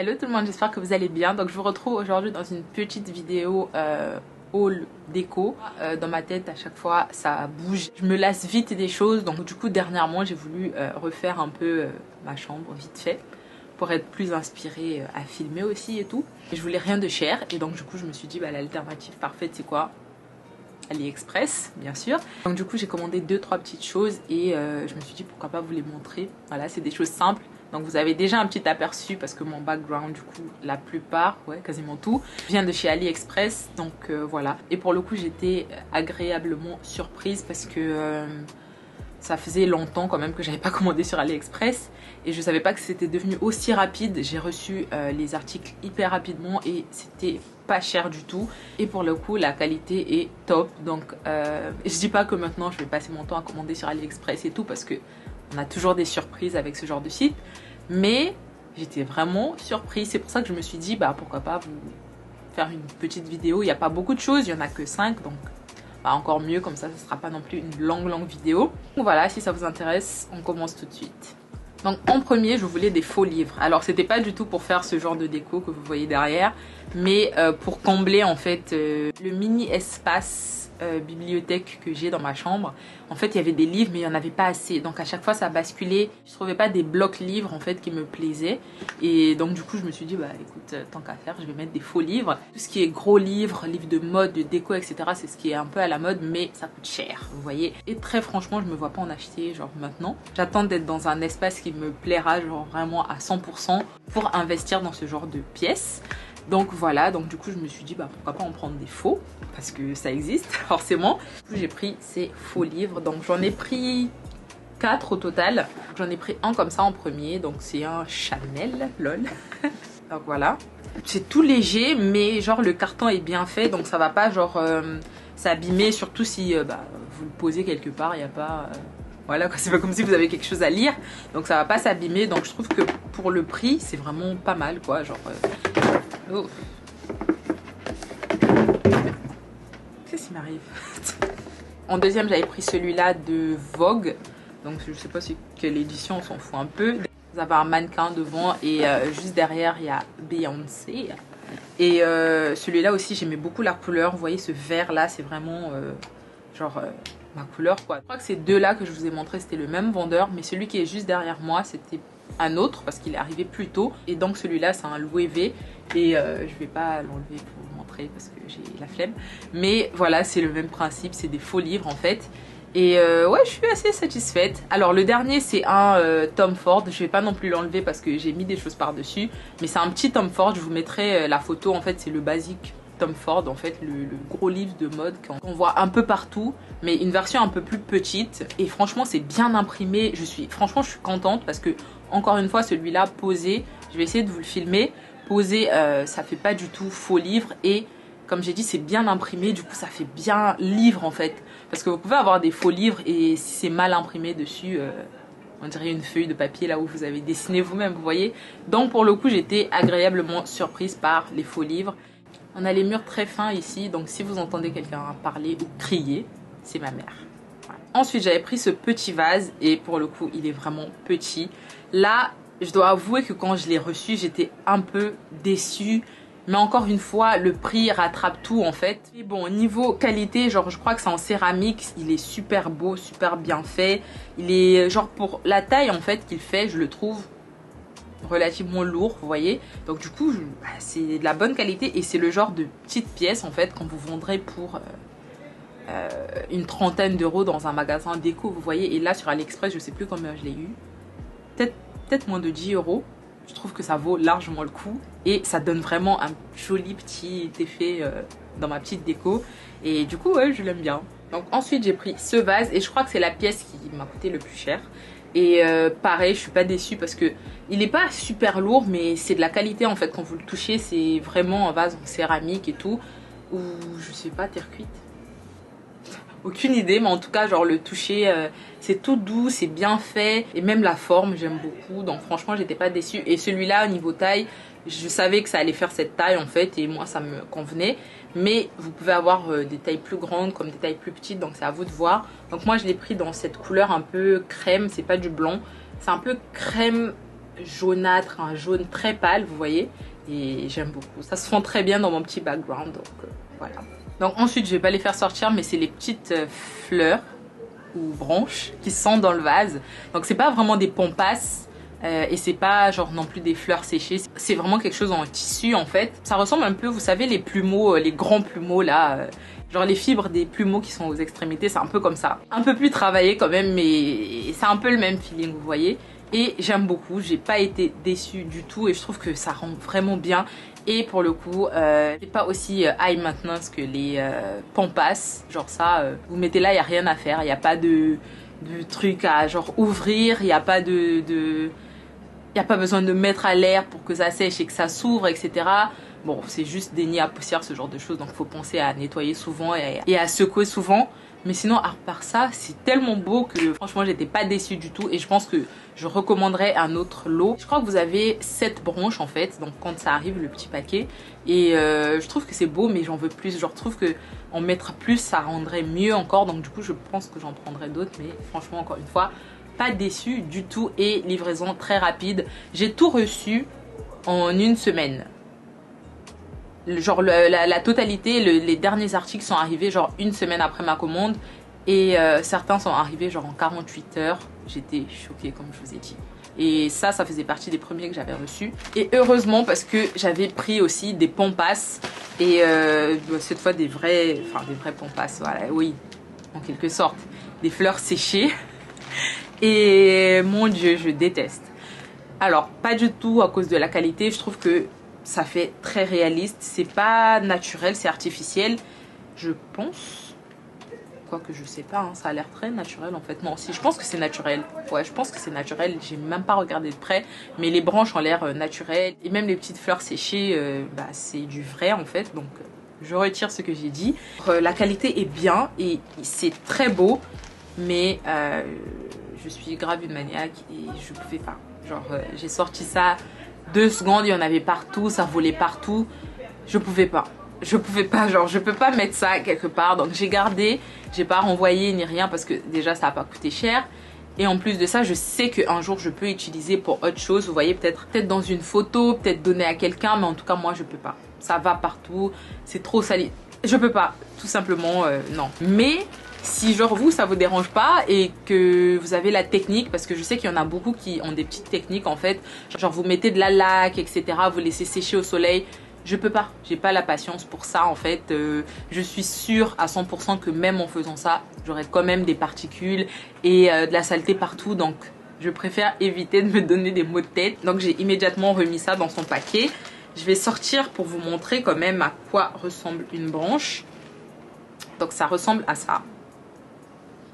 Hello tout le monde, j'espère que vous allez bien. Donc je vous retrouve aujourd'hui dans une petite vidéo haul déco. Dans ma tête à chaque fois ça bouge, je me lasse vite des choses. Donc du coup dernièrement j'ai voulu refaire un peu ma chambre vite fait pour être plus inspirée à filmer aussi et tout. Et je voulais rien de cher et donc du coup je me suis dit bah, l'alternative parfaite c'est quoi? AliExpress bien sûr. Donc du coup j'ai commandé 2-3 petites choses et je me suis dit pourquoi pas vous les montrer. Voilà, c'est des choses simples. Donc vous avez déjà un petit aperçu parce que mon background du coup la plupart, ouais quasiment tout, vient de chez AliExpress. Donc voilà. Et pour le coup j'étais agréablement surprise parce que ça faisait longtemps quand même que j'avais pas commandé sur AliExpress. Et je savais pas que c'était devenu aussi rapide. J'ai reçu les articles hyper rapidement et c'était pas cher du tout. Et pour le coup la qualité est top. Donc je dis pas que maintenant je vais passer mon temps à commander sur AliExpress et tout parce que on a toujours des surprises avec ce genre de site, mais j'étais vraiment surprise. C'est pour ça que je me suis dit, bah pourquoi pas vous faire une petite vidéo. Il n'y a pas beaucoup de choses, il n'y en a que 5, donc bah, encore mieux, comme ça ne sera pas non plus une longue vidéo. Donc voilà, si ça vous intéresse, on commence tout de suite. Donc en premier, je voulais des faux livres. Alors c'était pas du tout pour faire ce genre de déco que vous voyez derrière, mais pour combler en fait le mini espace bibliothèque que j'ai dans ma chambre. En fait il y avait des livres mais il n'y en avait pas assez, donc à chaque fois ça basculait. Je trouvais pas des blocs livres en fait qui me plaisaient et donc du coup je me suis dit bah écoute, tant qu'à faire je vais mettre des faux livres. Tout ce qui est gros livres, livres de mode, de déco etc, c'est ce qui est un peu à la mode mais ça coûte cher, vous voyez. Et très franchement je me vois pas en acheter genre maintenant. J'attends d'être dans un espace qui me plaira genre vraiment à 100% pour investir dans ce genre de pièces. Donc voilà, donc du coup je me suis dit bah pourquoi pas en prendre des faux parce que ça existe forcément. Du coup j'ai pris ces faux livres, donc j'en ai pris 4 au total. J'en ai pris un comme ça en premier, donc c'est un Chanel, lol. Donc voilà, c'est tout léger mais genre le carton est bien fait donc ça va pas genre s'abîmer, surtout si bah, vous le posez quelque part, il n'y a pas... Voilà, c'est pas comme si vous avez quelque chose à lire, donc ça va pas s'abîmer. Donc je trouve que pour le prix c'est vraiment pas mal quoi, genre... Oh. Qu'est-ce qui m'arrive? En deuxième j'avais pris celui-là de Vogue, donc je sais pas si quelle édition, on s'en fout un peu. Vous avez un mannequin devant et juste derrière il y a Beyoncé. Et celui-là aussi j'aimais beaucoup la couleur, vous voyez ce vert là c'est vraiment genre ma couleur quoi. Je crois que ces deux là que je vous ai montré c'était le même vendeur, mais celui qui est juste derrière moi c'était un autre parce qu'il est arrivé plus tôt. Et donc celui-là c'est un Louis V et je vais pas l'enlever pour vous montrer parce que j'ai la flemme. Mais voilà, c'est le même principe, c'est des faux livres en fait. Et ouais, je suis assez satisfaite. Alors le dernier c'est un Tom Ford, je vais pas non plus l'enlever parce que j'ai mis des choses par dessus, mais c'est un petit Tom Ford, je vous mettrai la photo. En fait c'est le basique Tom Ford, en fait le gros livre de mode qu'on voit un peu partout, mais une version un peu plus petite. Et franchement c'est bien imprimé, franchement je suis contente parce que encore une fois celui-là posé, je vais essayer de vous le filmer, posé ça fait pas du tout faux livre et comme j'ai dit c'est bien imprimé, du coup ça fait bien livre en fait, parce que vous pouvez avoir des faux livres et si c'est mal imprimé dessus on dirait une feuille de papier là où vous avez dessiné vous-même, vous voyez. Donc pour le coup j'étais agréablement surprise par les faux livres. On a les murs très fins ici, donc si vous entendez quelqu'un parler ou crier, c'est ma mère. Voilà. Ensuite j'avais pris ce petit vase et pour le coup il est vraiment petit. Là je dois avouer que quand je l'ai reçu j'étais un peu déçue. Mais encore une fois, le prix rattrape tout en fait. Et bon, niveau qualité, genre je crois que c'est en céramique, il est super beau, super bien fait. Il est genre pour la taille en fait qu'il fait, je le trouve relativement lourd, vous voyez. Donc du coup, bah, c'est de la bonne qualité et c'est le genre de petite pièce en fait qu'on vous vendrait pour une trentaine d'euros dans un magasin déco, vous voyez. Et là sur AliExpress, je sais plus combien je l'ai eu. Peut-être moins de 10 euros. Je trouve que ça vaut largement le coup et ça donne vraiment un joli petit effet dans ma petite déco et du coup ouais, je l'aime bien. Donc ensuite j'ai pris ce vase et je crois que c'est la pièce qui m'a coûté le plus cher et pareil je suis pas déçue parce que il est pas super lourd mais c'est de la qualité en fait. Quand vous le touchez c'est vraiment un vase en céramique et tout, ou je sais pas, terre cuite, aucune idée, mais en tout cas genre le toucher c'est tout doux, c'est bien fait et même la forme j'aime beaucoup, donc franchement j'étais pas déçue. Et celui-là au niveau taille, je savais que ça allait faire cette taille en fait et moi ça me convenait, mais vous pouvez avoir des tailles plus grandes comme des tailles plus petites, donc c'est à vous de voir. Donc moi je l'ai pris dans cette couleur un peu crème, c'est pas du blanc, c'est un peu crème jaunâtre, un jaune très pâle, vous voyez. Et j'aime beaucoup. Ça se fond très bien dans mon petit background, donc voilà. Donc ensuite, je vais pas les faire sortir, mais c'est les petites fleurs ou branches qui sont dans le vase. Donc c'est pas vraiment des pompasses. Et c'est pas genre non plus des fleurs séchées, c'est vraiment quelque chose en tissu en fait. Ça ressemble un peu, vous savez, les plumeaux, les grands plumeaux là, genre les fibres des plumeaux qui sont aux extrémités, c'est un peu comme ça. Un peu plus travaillé quand même, mais c'est un peu le même feeling, vous voyez. Et j'aime beaucoup, j'ai pas été déçue du tout et je trouve que ça rend vraiment bien. Et pour le coup, c'est pas aussi high maintenance que les pampas, genre ça, vous mettez là, il n'y a rien à faire, il n'y a pas de truc à genre ouvrir, il n'y a pas il n'y a pas besoin de mettre à l'air pour que ça sèche et que ça s'ouvre, etc. Bon, c'est juste des nids à poussière, ce genre de choses. Donc, il faut penser à nettoyer souvent et à secouer souvent. Mais sinon, à part ça, c'est tellement beau que franchement, j'étais pas déçue du tout. Et je pense que je recommanderais un autre lot. Je crois que vous avez 7 branches en fait. Donc, quand ça arrive, le petit paquet. Et je trouve que c'est beau, mais j'en veux plus. Je trouve que en mettre plus, ça rendrait mieux encore. Donc, du coup, je pense que j'en prendrai d'autres. Mais franchement, encore une fois, pas déçue du tout et livraison très rapide. J'ai tout reçu en une semaine. Genre la totalité, les derniers articles sont arrivés genre une semaine après ma commande et certains sont arrivés genre en 48 heures. J'étais choquée comme je vous ai dit. Et ça faisait partie des premiers que j'avais reçus. Et heureusement parce que j'avais pris aussi des pampas et cette fois des vrais pampas, voilà, oui, en quelque sorte. Des fleurs séchées. Et mon Dieu, je déteste. Alors, pas du tout à cause de la qualité. Je trouve que ça fait très réaliste. C'est pas naturel, c'est artificiel. Je pense. Quoique je sais pas, hein, ça a l'air très naturel en fait. Non, si, je pense que c'est naturel. Ouais, je pense que c'est naturel. J'ai même pas regardé de près. Mais les branches ont l'air naturelles. Et même les petites fleurs séchées, c'est du vrai en fait. Donc, je retire ce que j'ai dit. La qualité est bien et c'est très beau. Mais je suis grave une maniaque et je pouvais pas. Genre, j'ai sorti ça 2 secondes, il y en avait partout, ça volait partout. Je pouvais pas. Je pouvais pas, genre, je peux pas mettre ça quelque part. Donc, j'ai gardé, j'ai pas renvoyé ni rien parce que déjà, ça a pas coûté cher. Et en plus de ça, je sais qu'un jour, je peux utiliser pour autre chose. Vous voyez, peut-être dans une photo, peut-être donner à quelqu'un. Mais en tout cas, moi, je peux pas. Ça va partout, c'est trop sali. Je peux pas, tout simplement, non. Mais si genre vous ça vous dérange pas et que vous avez la technique, parce que je sais qu'il y en a beaucoup qui ont des petites techniques en fait, genre vous mettez de la laque etc, vous laissez sécher au soleil, je peux pas, j'ai pas la patience pour ça en fait. Je suis sûre à 100% que même en faisant ça j'aurai quand même des particules et de la saleté partout, donc je préfère éviter de me donner des maux de tête. Donc j'ai immédiatement remis ça dans son paquet. Je vais sortir pour vous montrer quand même à quoi ressemble une branche. Donc ça ressemble à ça.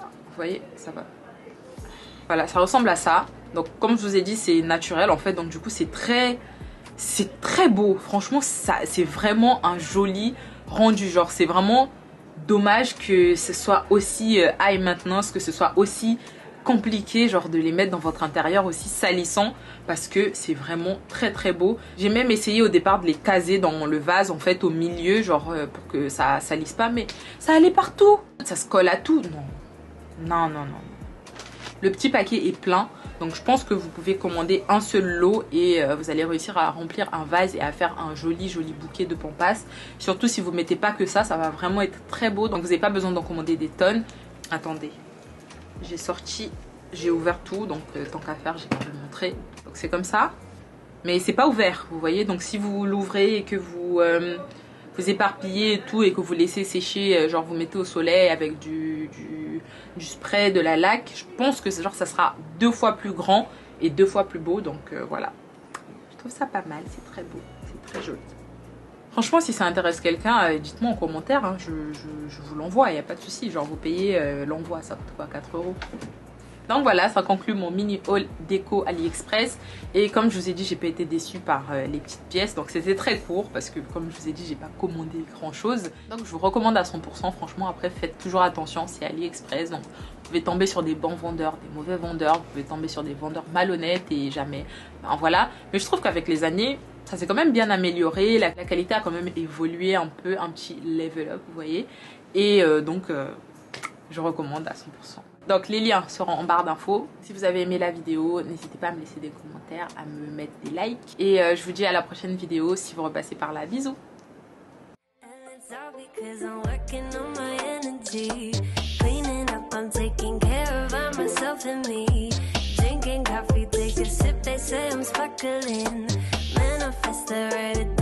Vous voyez, ça va. Voilà, ça ressemble à ça. Donc comme je vous ai dit, c'est naturel en fait. Donc du coup, c'est très beau. Franchement, c'est vraiment un joli rendu. Genre, c'est vraiment dommage que ce soit aussi high maintenance, que ce soit aussi compliqué, genre de les mettre dans votre intérieur aussi salissant, parce que c'est vraiment très beau. J'ai même essayé au départ de les caser dans le vase en fait au milieu, genre pour que ça salisse pas, mais ça allait partout. Ça se colle à tout. Non. Le petit paquet est plein, donc je pense que vous pouvez commander un seul lot et vous allez réussir à remplir un vase et à faire un joli bouquet de pampas. Surtout si vous mettez pas que ça va vraiment être très beau, donc vous n'avez pas besoin d'en commander des tonnes. Attendez, j'ai ouvert tout, donc tant qu'à faire, j'ai envie de vous montrer. Donc c'est comme ça, mais c'est pas ouvert, vous voyez. Donc si vous l'ouvrez et que vous éparpillez et tout et que vous laissez sécher, genre vous mettez au soleil avec du spray, de la laque, je pense que genre ça sera 2 fois plus grand et 2 fois plus beau. Donc voilà, je trouve ça pas mal, c'est très beau, c'est très joli. Franchement, si ça intéresse quelqu'un, dites-moi en commentaire, hein, je vous l'envoie, il n'y a pas de souci. Genre vous payez l'envoi, ça coûte quoi, 4 €. Donc voilà, ça conclut mon mini haul déco AliExpress. Et comme je vous ai dit, j'ai pas été déçue par les petites pièces. Donc c'était très court parce que comme je vous ai dit, j'ai pas commandé grand chose. Donc je vous recommande à 100%. Franchement, après faites toujours attention, c'est AliExpress. Donc vous pouvez tomber sur des bons vendeurs, des mauvais vendeurs. Vous pouvez tomber sur des vendeurs malhonnêtes et jamais. Ben, voilà. Mais je trouve qu'avec les années, ça s'est quand même bien amélioré. La qualité a quand même évolué un peu, un petit level up, vous voyez. Et donc je recommande à 100%. Donc les liens seront en barre d'infos. Si vous avez aimé la vidéo, n'hésitez pas à me laisser des commentaires, à me mettre des likes. Et je vous dis à la prochaine vidéo si vous repassez par là. Bisous. Drinking coffee, take a sip, they say I'm sparkling. Manifest the right